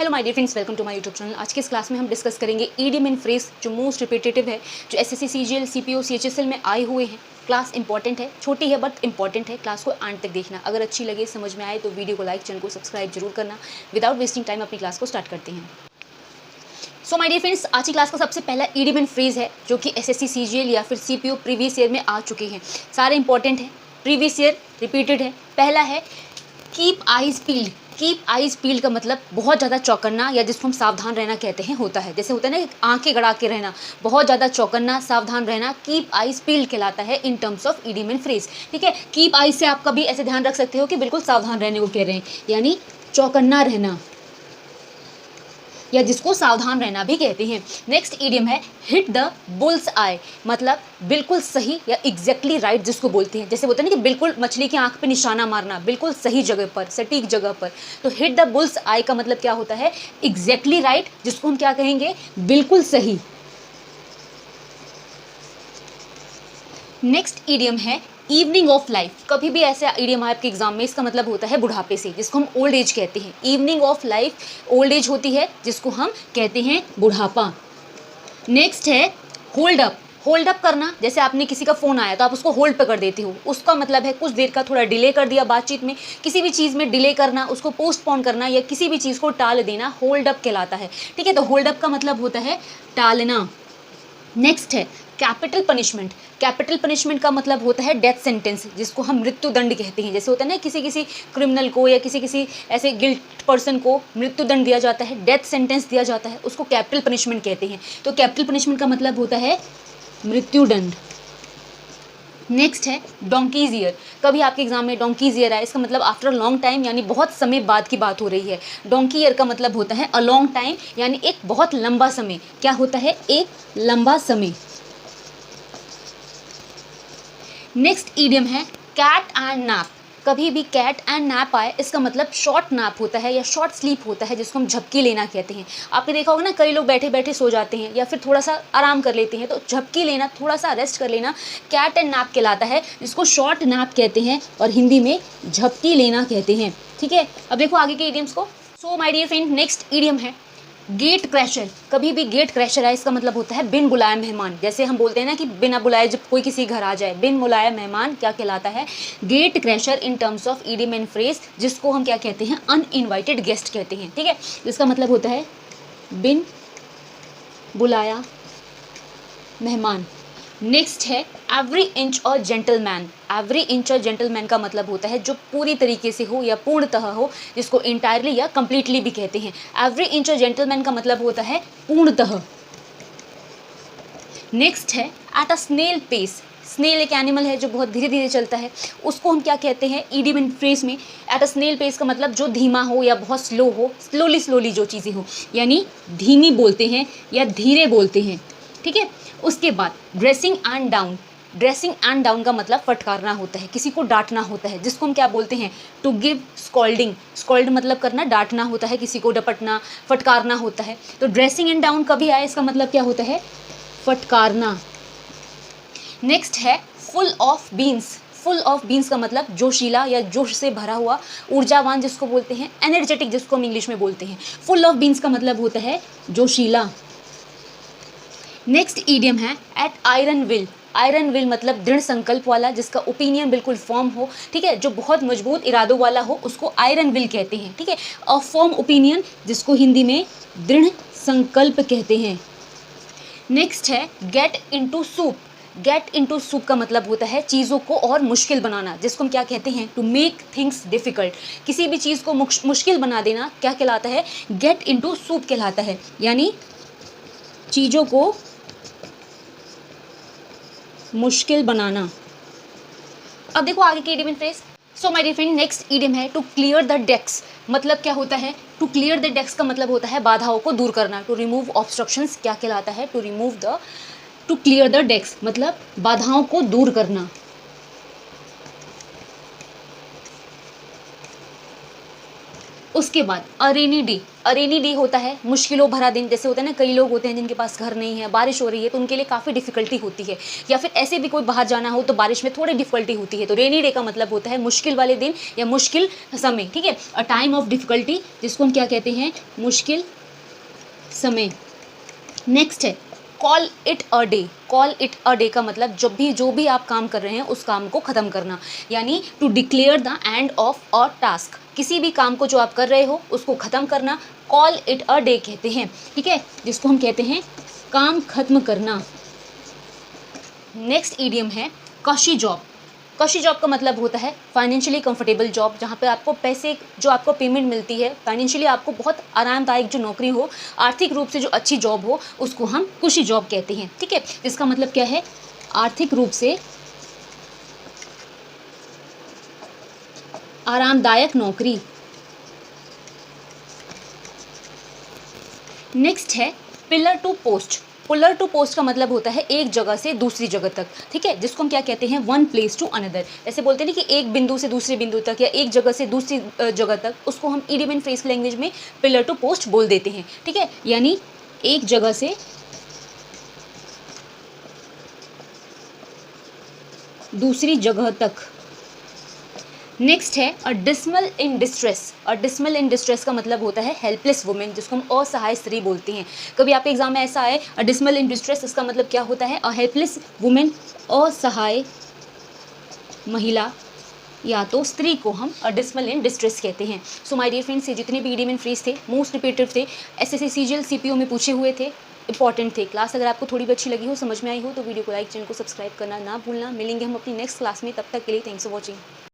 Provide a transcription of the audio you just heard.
Hello my dear friends, welcome to my YouTube channel. आज के इस क्लास में हम डिस्कस करेंगे ईडियम एंड फ्रेज जो मोस्ट रिपीटेटिव है, जो एसएससी सीजीएल सीपीओ सीएचएसएल में आए हुए हैं। क्लास इंपॉर्टेंट है, छोटी है बट इंपॉर्टेंट है। क्लास को एंड तक देखना, अगर अच्छी लगे, समझ में आए तो वीडियो को लाइक, चैनल को सब्सक्राइब जरूर करना। विदाउट वेस्टिंग टाइम अपनी क्लास को स्टार्ट करते हैं। सो माय डियर फ्रेंड्स, आज की क्लास का सबसे पहला ईडियम एंड फ्रेज है जो कि एसएससी सीजीएल या फिर सीपीओ प्रीवियस ईयर में आ चुके हैं। सारे इंपॉर्टेंट है, प्रीवियस ईयर रिपीटेड है। पहला है keep eyes peeled. Keep eyes peeled का मतलब बहुत ज़्यादा चौकन्ना, या जिसको हम सावधान रहना कहते हैं, होता है। जैसे होता है ना, आंखें गड़ा के रहना, बहुत ज़्यादा चौकन्ना, सावधान रहना, कीप आईज पील्ड कहलाता है इन terms of idiom and phrase. ठीक है, कीप आईज से आप कभी ऐसे ध्यान रख सकते हो कि बिल्कुल सावधान रहने को कह रहे हैं, यानी चौकन्ना रहना, या जिसको सावधान रहना भी कहते हैं। नेक्स्ट ईडियम है हिट द बुल्स आई, मतलब बिल्कुल सही या एग्जैक्टली राइट जिसको बोलते हैं। जैसे बोलते हैं ना कि बिल्कुल मछली की आंख पे निशाना मारना, बिल्कुल सही जगह पर, सटीक जगह पर। तो हिट द बुल्स आई का मतलब क्या होता है? एग्जैक्टली राइट, जिसको हम क्या कहेंगे? बिल्कुल सही। नेक्स्ट ईडियम है इवनिंग ऑफ लाइफ। कभी भी ऐसा ईडियम आपके एग्जाम में, इसका मतलब होता है बुढ़ापे से, जिसको हम ओल्ड एज कहते हैं। Evening of life old age होती है, जिसको हम कहते हैं बुढ़ापा। नेक्स्ट है होल्ड अप। होल्ड अप करना, जैसे आपने किसी का फ़ोन आया तो आप उसको होल्ड पे कर देते हो, उसका मतलब है कुछ देर का थोड़ा डिले कर दिया बातचीत में। किसी भी चीज़ में डिले करना, उसको पोस्टपोन करना, या किसी भी चीज़ को टाल देना होल्ड अप कहलाता है। ठीक है, तो होल्ड अप का मतलब होता है टालना। नेक्स्ट है कैपिटल पनिशमेंट। कैपिटल पनिशमेंट का मतलब होता है डेथ सेंटेंस, जिसको हम मृत्यु दंड कहते हैं। जैसे होता है ना, किसी किसी क्रिमिनल को या किसी किसी ऐसे गिल्ट पर्सन को मृत्यु दंड दिया जाता है, डेथ सेंटेंस दिया जाता है, उसको कैपिटल पनिशमेंट कहते हैं। तो कैपिटल पनिशमेंट का मतलब होता है मृत्यु दंड। नेक्स्ट है डोंकीज ईयर। कभी आपके एग्जाम में डोंकीज ईयर आए, इसका मतलब आफ्टर लॉन्ग टाइम, यानी बहुत समय बाद की बात हो रही है। डोंकी ईयर का मतलब होता है अ लॉन्ग टाइम, यानी एक बहुत लंबा समय। क्या होता है? एक लंबा समय। नेक्स्ट ईडियम है कैट एंड नैप। कभी भी कैट एंड नैप आए, इसका मतलब शॉर्ट नैप होता है या शॉर्ट स्लीप होता है, जिसको हम झपकी लेना कहते हैं। आपने देखा होगा ना, कई लोग बैठे बैठे सो जाते हैं या फिर थोड़ा सा आराम कर लेते हैं, तो झपकी लेना, थोड़ा सा रेस्ट कर लेना, कैट एंड नैप कहलाता है, जिसको शॉर्ट नैप कहते हैं और हिंदी में झपकी लेना कहते हैं। ठीक है, अब देखो आगे के ईडियम्स को। So my dear friend, next idiom है गेट क्रैशर। कभी भी गेट क्रैशर आए, इसका मतलब होता है बिन बुलाए मेहमान। जैसे हम बोलते हैं ना कि बिना बुलाए जब कोई किसी घर आ जाए, बिन बुलाए मेहमान क्या कहलाता है? Gate crasher in terms of idiom and phrase, जिसको हम क्या कहते हैं? अनइनवाइटेड गेस्ट कहते हैं। ठीक है, जिसका मतलब होता है बिन बुलाया मेहमान। नेक्स्ट है एवरी इंच और जेंटलमैन। एवरी इंच और जेंटलमैन का मतलब होता है जो पूरी तरीके से हो या पूर्णतः हो, जिसको इंटायरली या कंप्लीटली भी कहते हैं। एवरी इंच और जेंटलमैन का मतलब होता है पूर्णतः। नेक्स्ट है at a snail pace. Snail एक एनिमल है जो बहुत धीरे धीरे चलता है, उसको हम क्या कहते हैं ईडियम एंड फ्रेज में? एट अ स्नेल पेस का मतलब जो धीमा हो या बहुत स्लो हो, स्लोली स्लोली जो चीज़ें हो, यानी धीमी बोलते हैं या धीरे बोलते हैं। ठीक है, उसके बाद dressing and down. Dressing and down का मतलब फटकारना होता है, किसी को डांटना होता है, जिसको हम क्या बोलते हैं? To give scolding. स्कॉल्ड मतलब करना, डांटना होता है, किसी को डपटना, फटकारना होता है। तो ड्रेसिंग एंड डाउन कभी आए, इसका मतलब क्या होता है? फटकारना। नेक्स्ट है full of beans. Full of beans का मतलब जोशीला या जोश से भरा हुआ, ऊर्जावान, जिसको बोलते हैं एनर्जेटिक, जिसको हम इंग्लिश में बोलते हैं। फुल ऑफ बीन्स का मतलब होता है जोशीला। नेक्स्ट ईडियम है at iron will. Iron will मतलब दृढ़ संकल्प वाला, जिसका ओपिनियन बिल्कुल फॉर्म हो। ठीक है, जो बहुत मजबूत इरादों वाला हो, उसको आयरन विल कहते हैं। ठीक है, अ फॉर्म ओपिनियन, जिसको हिंदी में दृढ़ संकल्प कहते हैं। नेक्स्ट है get into soup. Get into soup का मतलब होता है चीज़ों को और मुश्किल बनाना, जिसको हम क्या कहते हैं? To make things difficult. किसी भी चीज़ को मुश्किल बना देना क्या कहलाता है? गेट इनटू सूप कहलाता है, यानी चीज़ों को मुश्किल बनाना। अब देखो आगे की idiom and phrase. So my dear friend, next idiom है टू क्लियर द डेक्स। मतलब क्या होता है? टू क्लियर द डेक्स का मतलब होता है बाधाओं को दूर करना। टू रिमूव ऑब्स्ट्रक्शंस क्या कहलाता है? टू क्लियर द डेक्स मतलब बाधाओं को दूर करना। उसके बाद अरेनी डे होता है मुश्किलों भरा दिन। जैसे होता है ना, कई लोग होते हैं जिनके पास घर नहीं है, बारिश हो रही है तो उनके लिए काफ़ी डिफिकल्टी होती है, या फिर ऐसे भी कोई बाहर जाना हो तो बारिश में थोड़ी डिफिकल्टी होती है। तो रेनी डे का मतलब होता है मुश्किल वाले दिन या मुश्किल समय, ठीक है, अ टाइम ऑफ डिफिकल्टी, जिसको हम क्या कहते हैं, मुश्किल समय। नेक्स्ट है call it a day. Call it a day का मतलब जो भी आप काम कर रहे हैं उस काम को ख़त्म करना, यानी to declare the end of a task. किसी भी काम को जो आप कर रहे हो उसको ख़त्म करना कॉल इट अ डे कहते हैं, ठीक है, जिसको हम कहते हैं काम खत्म करना। नेक्स्ट ईडियम है कशी जॉब। कशी जॉब का मतलब होता है फाइनेंशियली कंफर्टेबल जॉब, जहाँ पे आपको पैसे जो आपको पेमेंट मिलती है, फाइनेंशियली आपको बहुत आरामदायक जो नौकरी हो, आर्थिक रूप से जो अच्छी जॉब हो, उसको हम कुशी जॉब कहते हैं, ठीक है। इसका मतलब क्या है, आर्थिक रूप से आरामदायक नौकरी। नेक्स्ट है pillar to post. Pillar to post का मतलब होता है एक जगह से दूसरी जगह तक, ठीक है, जिसको हम क्या कहते हैं, वन प्लेस टू अनदर। ऐसे बोलते हैं ना कि एक बिंदु से दूसरे बिंदु तक या एक जगह से दूसरी जगह तक, उसको हम इडियम एंड फ्रेज लैंग्वेज में पिलर टू पोस्ट बोल देते हैं, ठीक है, यानी एक जगह से दूसरी जगह तक। नेक्स्ट है a damsel in distress. A damsel in distress का मतलब होता है हेल्पलेस वुमेन, जिसको हम असहाय स्त्री बोलते हैं। कभी आपके एग्जाम में ऐसा आए अ डिसमल इन डिस्ट्रेस, इसका मतलब क्या होता है, अ हेल्पलेस वुमेन, असहाय महिला या तो स्त्री को हम अ डिसमल इन डिस्ट्रेस कहते हैं। सो माय डियर फ्रेंड्स, ये जितने भी ईडियम एंड फ्रेज थे मोस्ट रिपीटेड थे, एसएससी सीजीएल सीपीओ में पूछे हुए थे, इंपॉर्टेंट थे। क्लास अगर आपको थोड़ी भी अच्छी लगी हो, समझ में आई हो, तो वीडियो को लाइक, चैनल को सब्सक्राइब करना ना भूलना। मिलेंगे हम अपनी नेक्स्ट क्लास में, तब तक के लिए थैंक्स फॉर वॉचिंग।